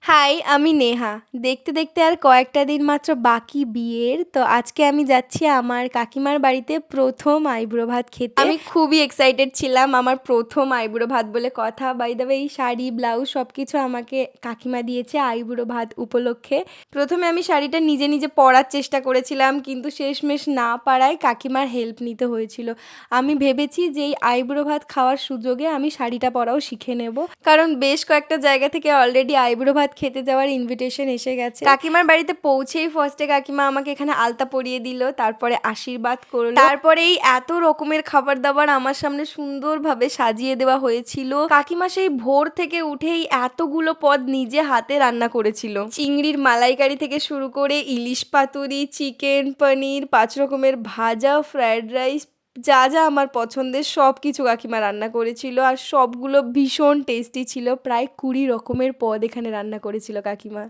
High, আমি নেহা। দেখতে দেখতে আর কয়েকটা দিন মাত্র বাকি বিয়ের। তো আজকে আমি যাচ্ছি আমার কাকিমার বাড়িতে প্রথম আইবুড়ো ভাত খেতে। আমি খুবই এক্সাইটেড ছিলাম, আমার প্রথম আইবুড়ো ভাত বলে কথা। বাই দ্য ওয়ে, এই শাড়ি ব্লাউজ সব কিছু আমাকে কাকিমা দিয়েছে আইবুড়ো ভাত উপলক্ষে। প্রথমে আমি শাড়িটা নিজে নিজে পরার চেষ্টা করেছিলাম, কিন্তু শেষমেশ না পারায় কাকিমার হেল্প নিতে হয়েছিল। আমি ভেবেছি যে এই আইবুড়ো ভাত খাওয়ার সুযোগে আমি শাড়িটা পরাও শিখে নেব, কারণ বেশ কয়েকটা জায়গা থেকে অলরেডি আইবুড়ো ভাত খেতে যাওয়ার ইনভিটেশন এসে গেছে। কাকিমার বাড়িতে পৌঁছেই ফার্স্টে কাকিমা আমাকে এখানে আলতা পরিয়ে দিল, তারপরে আশীর্বাদ করলো, তারপরে এই এত রকমের খাবার দাবার আমার সামনে সুন্দরভাবে সাজিয়ে দেওয়া হয়েছিল। কাকিমা সেই ভোর থেকে উঠেই এতগুলো পদ নিজে হাতে রান্না করেছিল। চিংড়ির মালাইকারি থেকে শুরু করে ইলিশ পাতুরি, চিকেন, পনির, 5 রকমের ভাজা, ফ্রায়েড রাইস, যা যা আমার পছন্দের সব কিছু কাকিমা রান্না করেছিল। আর সবগুলো ভীষণ টেস্টি ছিল। প্রায় 20 রকমের পদ এখানে রান্না করেছিল কাকিমা।